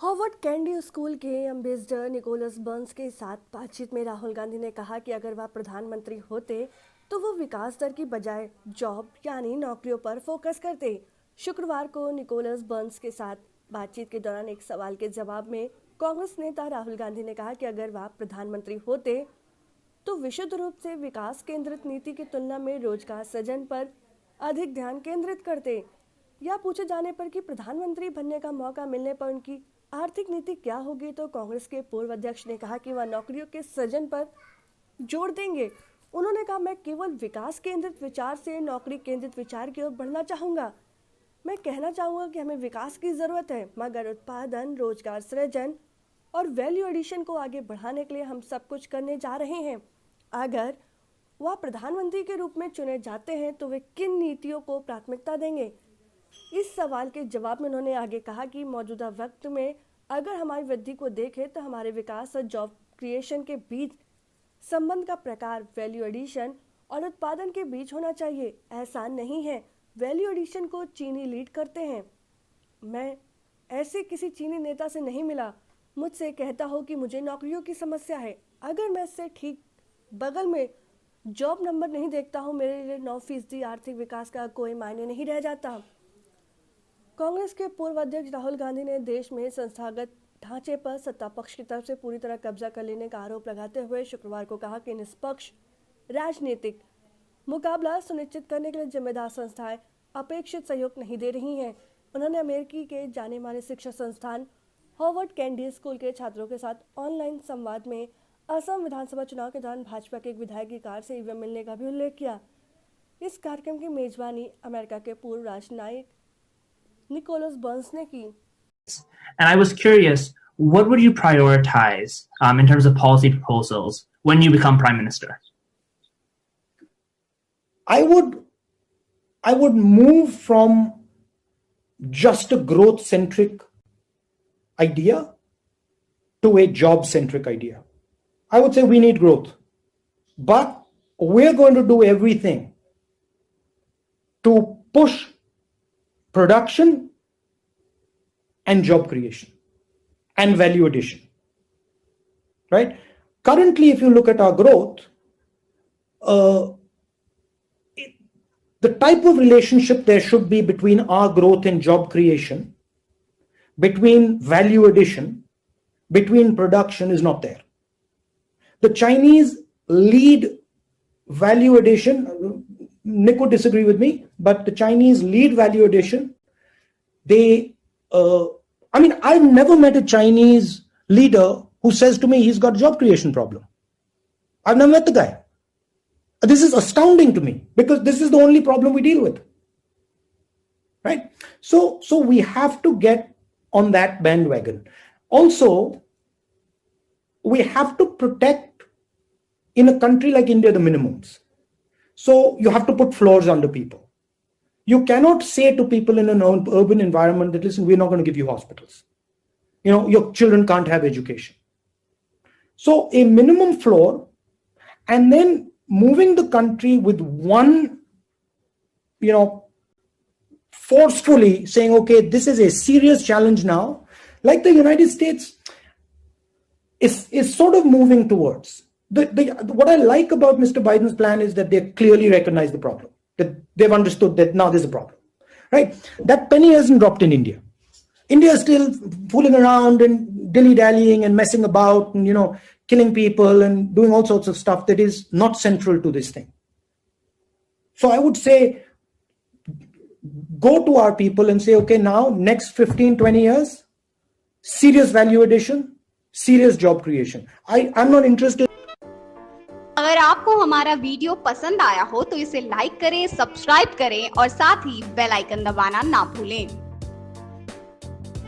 Howard candy school के ambassador Nicholas Burns के साथ बातचीत में राहुल गांधी ने कहा कि अगर वह प्रधानमंत्री होते तो वो विकास दर की बजाय जॉब यानी नौकरियों पर फोकस करते। शुक्रवार को निकोलस बर्न्स के साथ बातचीत के दौरान एक सवाल के जवाब में कांग्रेस नेता राहुल गांधी ने कहा कि अगर वह प्रधानमंत्री होते तो विशुद्ध रूप से विकास केंद्रित नीति की तुलना में रोजगार सृजन पर अधिक ध्यान केंद्रित करते। या पूछे जाने पर कि प्रधानमंत्री बनने का मौका मिलने पर उनकी आर्थिक नीति क्या होगी, तो कांग्रेस के पूर्व अध्यक्ष ने कहा कि वह नौकरियों के सृजन पर जोर देंगे। उन्होंने कहा, मैं केवल विकास केंद्रित विचार से नौकरी केंद्रित विचार की ओर बढ़ना चाहूँगा। मैं कहना चाहूँगा कि हमें विकास की ज़रूरत है, मगर उत्पादन, रोजगार सृजन और वैल्यू एडिशन को आगे बढ़ाने के लिए हम सब कुछ करने जा रहे हैं। अगर वह प्रधानमंत्री के रूप में चुने जाते हैं तो वे किन नीतियों को प्राथमिकता देंगे। इस सवाल के जवाब में उन्होंने आगे कहा कि मौजूदा वक्त में अगर हमारी वृद्धि को देखें तो हमारे विकास और जॉब क्रिएशन के बीच संबंध का प्रकार वैल्यू एडिशन और उत्पादन के बीच होना चाहिए। ऐसा नहीं है, वैल्यू एडिशन को चीनी लीड करते हैं। मैं ऐसे किसी चीनी नेता से नहीं मिला मुझसे कहता हो कि मुझे नौकरियों की समस्या है। अगर मैं इससे ठीक बगल में जॉब नंबर नहीं देखता हूँ, मेरे लिए 9% आर्थिक विकास का कोई मायने नहीं रह जाता। कांग्रेस के पूर्व अध्यक्ष राहुल गांधी ने देश में संस्थागत ढांचे पर सत्ता पक्ष की तरफ से पूरी तरह कब्जा कर लेने का आरोप लगाते हुए शुक्रवार को कहा कि निष्पक्ष राजनीतिक मुकाबला सुनिश्चित करने के लिए जिम्मेदार संस्थाएं अपेक्षित सहयोग नहीं दे रही हैं। उन्होंने अमेरिकी के जाने माने शिक्षा संस्थान हॉवर्ड कैंडी स्कूल के छात्रों के साथ ऑनलाइन संवाद में असम विधानसभा चुनाव के दौरान भाजपा के एक विधायक की कार से ईवीएम मिलने का भी उल्लेख किया। इस कार्यक्रम की मेजबानी अमेरिका के पूर्व राजनायक निकोलस बर्न्स ने की। And I was curious, what would you prioritize in terms of policy proposals when you become prime minister? I would move from just a growth-centric idea to a job-centric idea. I would say we need growth, but we're going to do everything to push production and job creation and value addition, right? Currently, if you look at our growth, the type of relationship there should be between our growth and job creation, between value addition, between production is not there. The Chinese lead value addition. Nick would disagree with me, but the Chinese lead value addition. I've never met a Chinese leader who says to me he's got a job creation problem. I've never met the guy. This is astounding to me because this is the only problem we deal with, right? So we have to get on that bandwagon. Also, we have to protect in a country like India the minimums. So you have to put floors under people. You cannot say to people in an urban environment that, listen, we're not going to give you hospitals. Your children can't have education. So a minimum floor, and then moving the country with one, forcefully saying, okay, this is a serious challenge now, like the United States is sort of moving towards. What I like about Mr. Biden's plan is that they clearly recognize the problem, that they've understood that now there's a problem, right? That penny hasn't dropped in India. India is still fooling around and dilly-dallying and messing about and, killing people and doing all sorts of stuff that is not central to this thing. So I would say, go to our people and say, okay, now next 15, 20 years, serious value addition, serious job creation. I'm not interested. अगर आपको हमारा video पसंद आया हो तो इसे like करें, subscribe करें और साथ ही बेल आइकन दबाना ना भूलें।